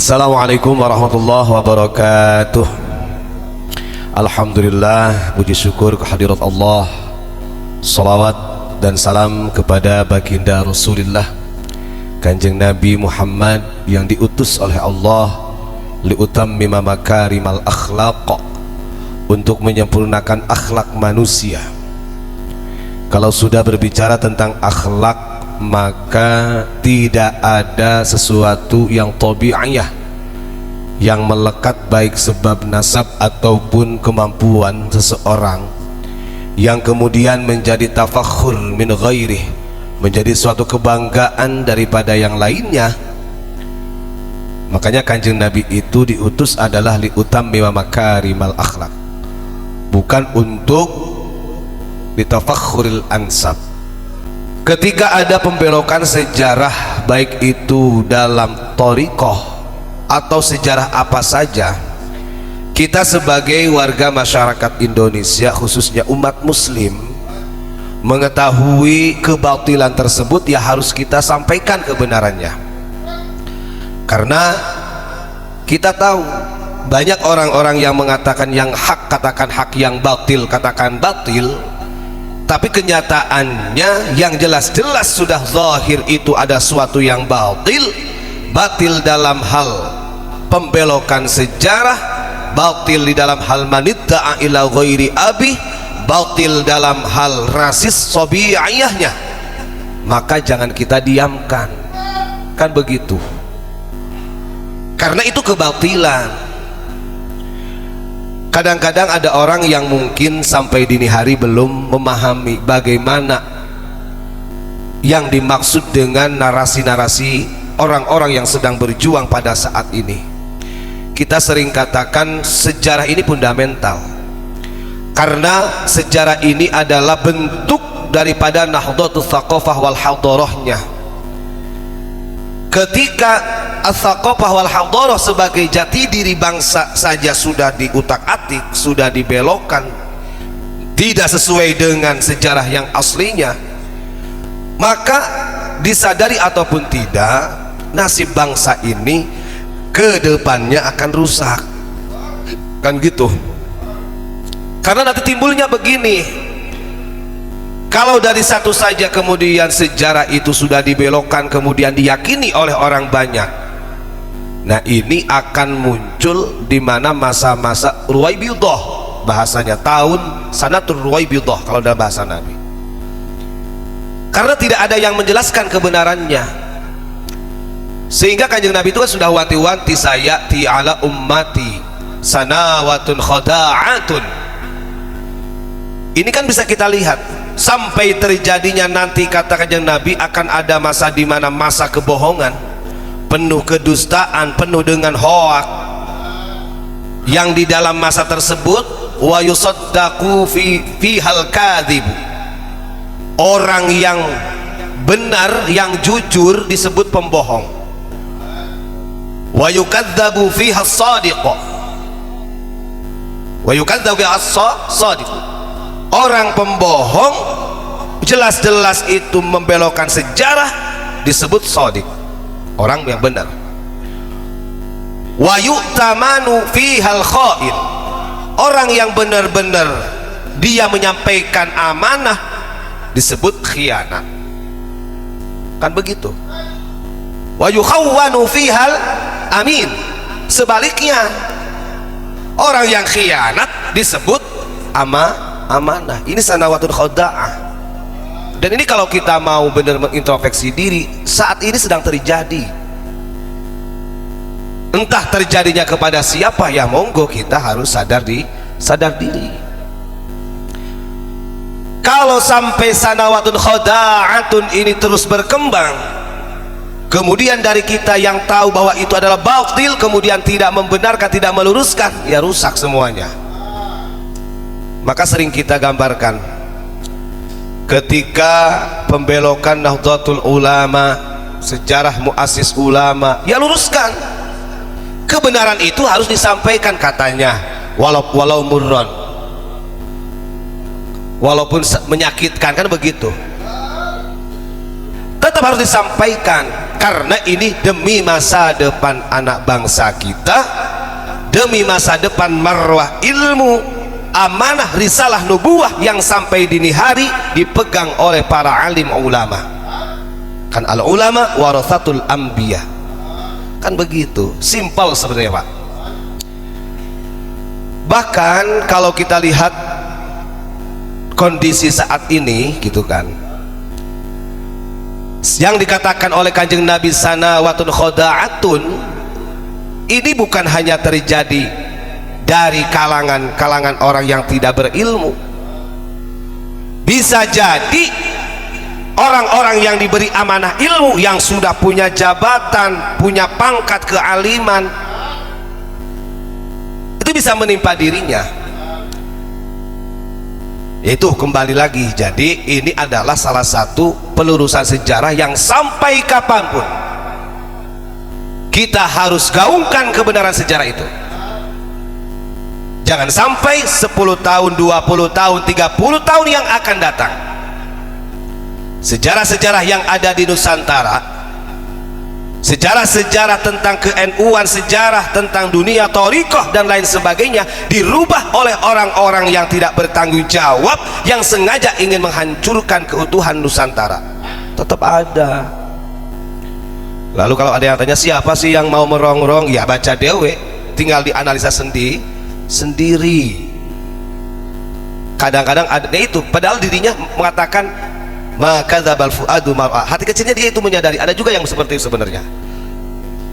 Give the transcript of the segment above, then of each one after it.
Assalamualaikum warahmatullahi wabarakatuh. Alhamdulillah, puji syukur kehadirat Allah. Salawat dan salam kepada baginda Rasulullah, Kanjeng Nabi Muhammad yang diutus oleh Allah liutammima makarimal akhlaq, untuk menyempurnakan akhlak manusia. Kalau sudah berbicara tentang akhlak, maka tidak ada sesuatu yang tabi'iyah, yang melekat baik sebab nasab ataupun kemampuan seseorang, yang kemudian menjadi tafakhur min ghairih, menjadi suatu kebanggaan daripada yang lainnya. Makanya Kanjeng Nabi itu diutus adalah liutammima makarimal akhlak, bukan untuk litafakhuril ansab. Ketika ada pembelokan sejarah, baik itu dalam thariqah atau sejarah apa saja, kita sebagai warga masyarakat Indonesia, khususnya umat muslim, mengetahui kebatilan tersebut, ya harus kita sampaikan kebenarannya. Karena kita tahu banyak orang-orang yang mengatakan yang hak katakan hak, yang batil katakan batil, tapi kenyataannya yang jelas-jelas sudah zahir itu ada suatu yang batil dalam hal pembelokan sejarah, batil di dalam hal manidda'a ila ghairi abi, batil dalam hal rasis sobi'iyahnya. Maka jangan kita diamkan, kan begitu, karena itu kebatilan. Kadang-kadang ada orang yang mungkin sampai dini hari belum memahami bagaimana yang dimaksud dengan narasi-narasi orang-orang yang sedang berjuang pada saat ini. Kita sering katakan sejarah ini fundamental, karena sejarah ini adalah bentuk daripada nahdlatul tsaqafah wal hadarahnya. Ketika as-tsaqafah wal hadarah sebagai jati diri bangsa saja sudah diutak-atik, sudah dibelokkan, tidak sesuai dengan sejarah yang aslinya, maka disadari ataupun tidak, nasib bangsa ini ke depannya akan rusak, kan gitu. Karena nanti timbulnya begini, kalau dari satu saja kemudian sejarah itu sudah dibelokkan, kemudian diyakini oleh orang banyak, nah ini akan muncul di mana masa-masa Ruwaibidah, bahasanya tahun sanatul Ruwaibidah kalau dalam bahasa Nabi. Karena tidak ada yang menjelaskan kebenarannya, sehingga Kanjeng Nabi itu kan sudah wanti-wanti, sayati ala ummati sanawatun khada'atun. Ini kan bisa kita lihat sampai terjadinya nanti, kata Kanjeng Nabi, akan ada masa di mana masa kebohongan, penuh kedustaan, penuh dengan hoak, yang di dalam masa tersebut wa yusaddaqu fihal kadhib, orang yang benar, yang jujur disebut pembohong, wa yukadzabu fiha as-sadiq, wa yukadzabu fiha as-sadiq, orang pembohong jelas-jelas itu membelokkan sejarah disebut shadiq, orang yang benar. Wa yu'tamanu fihal kha'in, orang yang benar-benar dia menyampaikan amanah disebut khianat, kan begitu. Wa yukhawwanu fihal amin, sebaliknya orang yang khianat disebut amanah. Ini sanawatul khada'ah. Dan ini kalau kita mau benar mengintrospeksi diri, saat ini sedang terjadi. Entah terjadinya kepada siapa, ya monggo kita harus sadar diri. Kalau sampai sanawatul khada'atun ini terus berkembang, kemudian dari kita yang tahu bahwa itu adalah batil, kemudian tidak membenarkan, tidak meluruskan, ya rusak semuanya. Maka sering kita gambarkan ketika pembelokan Nahdlatul Ulama, sejarah muassis ulama, ya luruskan. Kebenaran itu harus disampaikan, katanya, walau murron, walaupun menyakitkan, kan begitu, tetap harus disampaikan. karena ini demi masa depan anak bangsa kita, demi masa depan marwah ilmu, amanah risalah nubuwah yang sampai dini hari dipegang oleh para alim ulama. Kan al ulama warathatul anbiya, kan begitu simpel sebenarnya Pak. Bahkan kalau kita lihat kondisi saat ini gitu kan, yang dikatakan oleh Kanjeng Nabi sanawatun khoda'atun, ini bukan hanya terjadi dari kalangan orang yang tidak berilmu, bisa jadi orang-orang yang diberi amanah ilmu, yang sudah punya jabatan, punya pangkat kealiman, itu bisa menimpa dirinya. Itu kembali lagi, jadi ini adalah salah satu pelurusan sejarah yang sampai kapanpun kita harus gaungkan kebenaran sejarah itu. Jangan sampai 10 tahun, 20 tahun, 30 tahun yang akan datang, sejarah-sejarah yang ada di Nusantara, sejarah-sejarah tentang ke-NU-an, sejarah tentang dunia thariqah dan lain sebagainya dirubah oleh orang-orang yang tidak bertanggung jawab, yang sengaja ingin menghancurkan keutuhan Nusantara. Tetap ada. Lalu kalau ada yang tanya siapa sih yang mau merongrong, ya baca dewe, tinggal dianalisa sendiri. Kadang-kadang ada itu, padahal dirinya mengatakan maka dzabal fuadu mar'a, hati kecilnya dia itu menyadari. Ada juga yang seperti itu sebenarnya,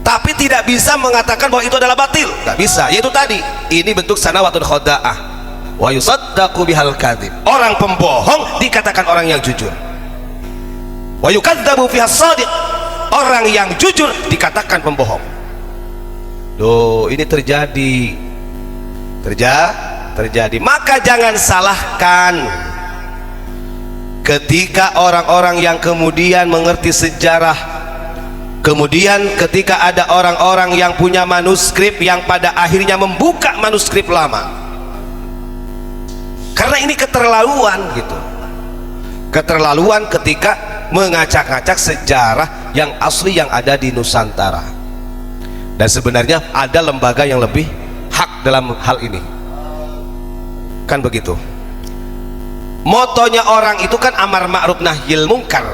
tapi tidak bisa mengatakan bahwa itu adalah batil, nggak bisa. Yaitu tadi, ini bentuk sanawatun khoda'ah wa yusaddaqu bihal kadhib, orang pembohong dikatakan orang yang jujur. Wa yukadzabu fihas shadiq, orang yang jujur dikatakan pembohong. Loh, ini terjadi. Maka jangan salahkan ketika orang-orang yang kemudian mengerti sejarah, kemudian ketika ada orang-orang yang punya manuskrip yang pada akhirnya membuka manuskrip lama, karena ini keterlaluan gitu, keterlaluan ketika mengacak-acak sejarah yang asli yang ada di Nusantara. Dan sebenarnya ada lembaga yang lebih hak dalam hal ini, kan begitu. Motonya orang itu kan amar ma'ruf nahyil mungkar,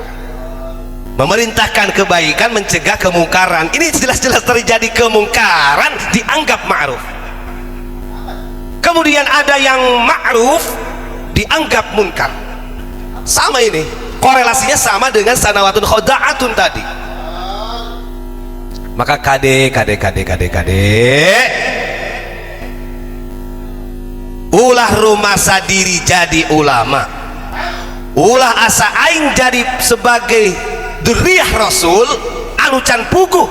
memerintahkan kebaikan, mencegah kemungkaran. Ini jelas-jelas terjadi kemungkaran dianggap ma'ruf, kemudian ada yang ma'ruf dianggap munkar. Sama ini, korelasinya sama dengan sanawatun khoda'atun tadi. Maka kade ulah rumah sadiri jadi ulama, ulah asa aing jadi sebagai dzurriyyah Rasul anu can puguh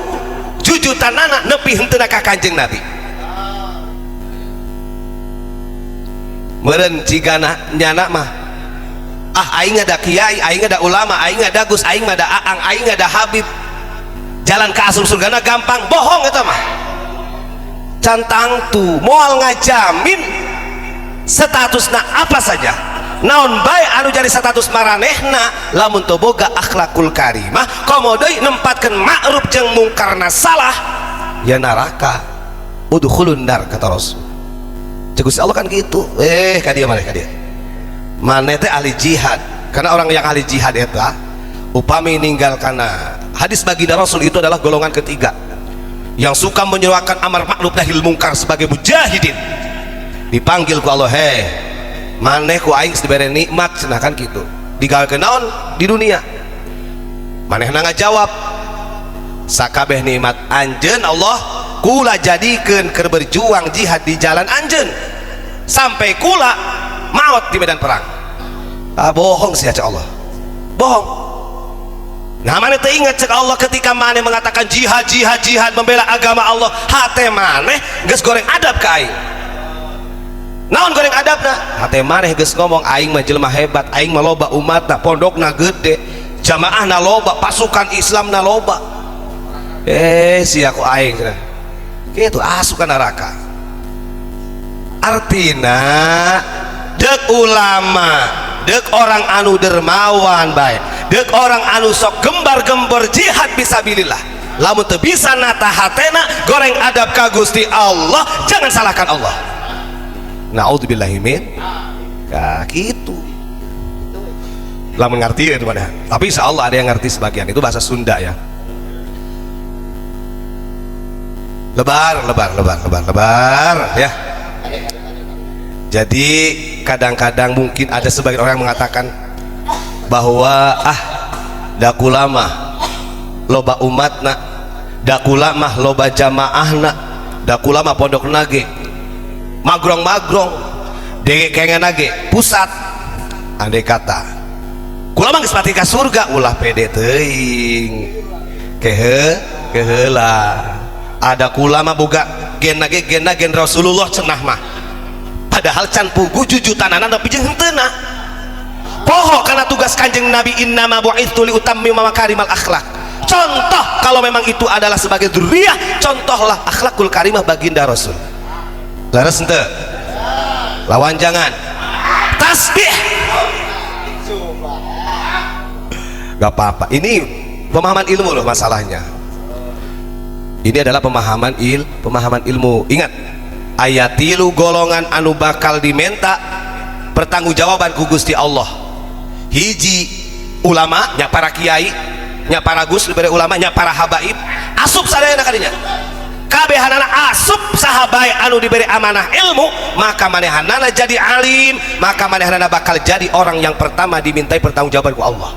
jujutanana nepi henteu ka Kanjeng Nabi. Meureun cigana nyana mah aing ada kiai, aing ada ulama, aing ada gus, aing ada aang, aing ada habib, jalan ke asup surgana gampang. Bohong eta mah. Cantang tu moal ngajamin statusna apa saja, naon bae anu jadi status maranehna, lamun teu boga akhlakul karimah, komo deui nempatkeun ma'ruf jeung mungkarna salah, ya neraka, udkhulun nar kata Rasul. Cegus Allah kan gitu. Ka dieu maneh teh ahli jihad, karena orang yang ahli jihad eta upami ninggal karena hadis baginda Rasul itu adalah golongan ketiga yang suka menyeruakan amar ma'ruf nahi mungkar sebagai mujahidin. Dipanggil ku Allah, heh maneh ku aing dibere nikmat cenah kan gitu, digawekeun naon di dunia, manehna ngajawab sakabeh nikmat anjeun Allah kula jadikeun keur berjuang jihad di jalan anjeun sampai kula maut di medan perang. Bohong sih cek Allah, bohong. Nah maneh teu ingat cek Allah ketika maneh mengatakan jihad membela agama Allah, hate maneh geus goreng adab ka aing. Naon goreng adabna? Hate maneh geus ngomong aing mah jelema hebat, aing mah loba umatna, pondokna gede, jamaahna loba, pasukan Islamna loba. Sia ku aing cenah. Kitu asup ka neraka. Artina deuk ulama, deuk orang anu dermawan bae, dek orang anu sok gembar-gembor jihad fisabilillah lamun teu bisa nata hatena goreng adab ka Gusti Allah jangan salahkan Allah. Naudzubillahi min ya gitu lamun ngerti itu mana, tapi insya Allah ada yang ngerti sebagian, itu bahasa Sunda ya. Lebar ya. Jadi kadang-kadang mungkin ada sebagian orang yang mengatakan bahwa dakulama loba umatna, dakulama loba jamaahna, dakulama pondok nage magrong-magrong dege kengen nage pusat andai kata kulama geus pati ka surga ulah pede teuing keheula ada kulama boga gen nage gen Rasulullah cenah mah padahal can pugu jujutanana tapi jeung henteu poho karena tugas kanjeng Nabi innama bu'itsu li utammima makarimal akhlak. Contoh kalau memang itu adalah sebagai dzurriyyah, contohlah akhlakul karimah baginda Rasul. Laras henteu? Lawan jangan. Tasbih. Gak apa-apa. Ini pemahaman ilmu loh masalahnya. Ini adalah pemahaman ilmu. Ingat, ayatilu golongan anu bakal dimenta pertanggungjawaban ku Gusti Allah. Hiji ulama nya para kiai nya para gus dibere ulama nya para habaib asup sadayana kadinya kabehanana asup sahabai anu diberi amanah ilmu maka manehanana jadi alim maka manehanana bakal jadi orang yang pertama dimintai pertanggungjawaban ku Allah.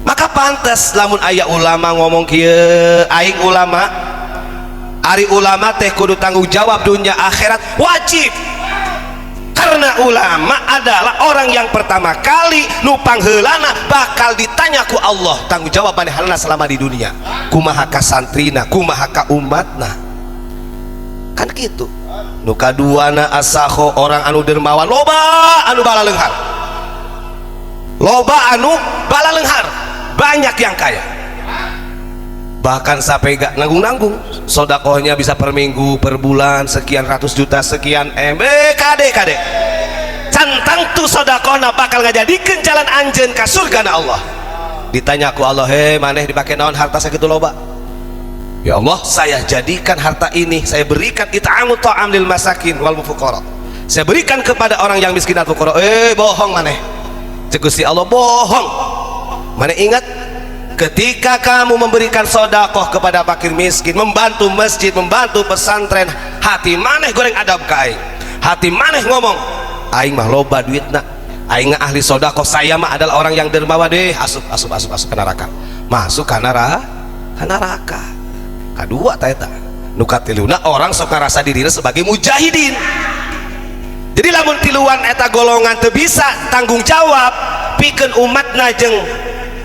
Maka pantas lamun aya ulama ngomong kieu aing ulama ari ulama teh kudu tanggung jawab dunia akhirat wajib. Karena ulama adalah orang yang pertama kali nupang heulana bakal ditanya ku Allah tanggung jawab manehanana selama di dunia kumaha ka santrina kumaha ka umatna kan gitu. Nu kaduana asaho orang anu dermawan loba anu bala leunghar banyak yang kaya bahkan sampai gak nanggung-nanggung sodakohnya bisa per minggu per bulan sekian ratus juta sekian kade cantang tuh sodakohna bakal ngajadikeun jalan anjeun ka surgana Allah. Ditanya ku Allah maneh dipake naon harta sakitu loba? Ya Allah saya jadikan harta ini saya berikan it'amu ta'am lil masakin wal fuqara, saya berikan kepada orang yang miskin dan fuqara. Bohong maneh cek Gusti Allah, bohong maneh. Ingat ketika kamu memberikan sodakoh kepada fakir miskin, membantu masjid, membantu pesantren, hati maneh goreng adab ka aing, hati maneh ngomong aing mah loba duitna, aing ahli sodakoh, saya mah adalah orang yang dermawan deh, asup ke neraka, masuk ke neraka. Kadua taeta nu katiluna orang sok ngarasa dirina sebagai mujahidin. Jadi lamun tiluan eta golongan teu bisa tanggung jawab pikeun umatna jeung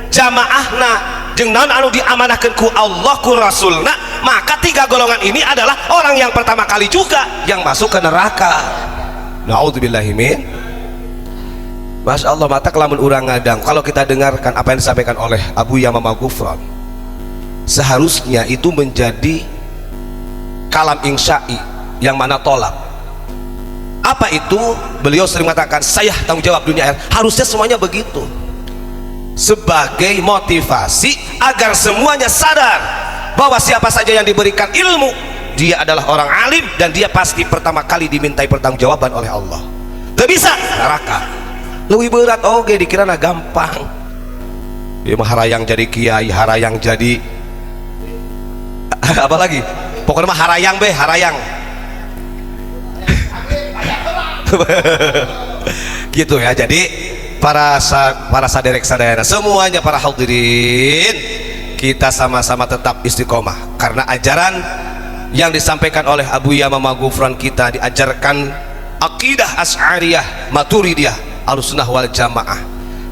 jamaahna jeung naon anu diamanahkeun ku Allah ku Rasulna, maka tiga golongan ini adalah orang yang pertama kali juga yang masuk ke neraka. Naudzubillahi min. Masya Allah, mata kelamun urang ngadang kalau kita dengarkan apa yang disampaikan oleh Abu Yamamah Ghufran, seharusnya itu menjadi kalam insya'i yang mana tolak. Apa itu? Beliau sering mengatakan saya tanggung jawab dunia akhirat. Harusnya semuanya begitu sebagai motivasi agar semuanya sadar bahwa siapa saja yang diberikan ilmu dia adalah orang alim dan dia pasti pertama kali dimintai pertanggungjawaban oleh Allah. Tidak bisa neraka. Lebih berat dikirana gampang. Dia mah harayang jadi kiai, harayang jadi apa lagi? Pokoknya mah harayang gitu ya. Jadi para saderek-sadera semuanya, para hadirin, kita sama-sama tetap istiqomah karena ajaran yang disampaikan oleh Abu Yamamah Ghufran kita diajarkan akidah Asy'ariyah, Maturidiyah, Ahlussunnah wal Jamaah.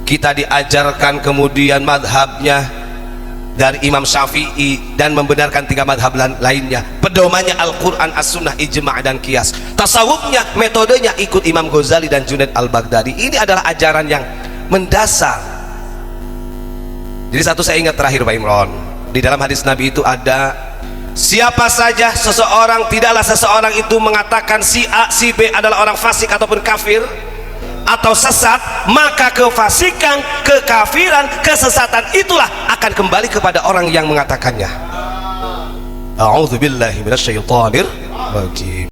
Kita diajarkan kemudian madhabnya dari Imam Syafi'i dan membenarkan tiga madhab lainnya. Pedomannya Al-Quran, As-Sunnah, Ijma' dan Qiyas. Tasawufnya, metodenya ikut Imam Ghazali dan Junaid Al-Baghdadi. Ini adalah ajaran yang mendasar. Jadi satu saya ingat terakhir Pak Imron, di dalam hadis Nabi itu ada, siapa saja seseorang, tidaklah seseorang itu mengatakan si A, si B adalah orang fasik ataupun kafir, atau sesat, maka kefasikan, kekafiran, kesesatan itulah akan kembali kepada orang yang mengatakannya. A'udzubillahi minasyaitonir rajim.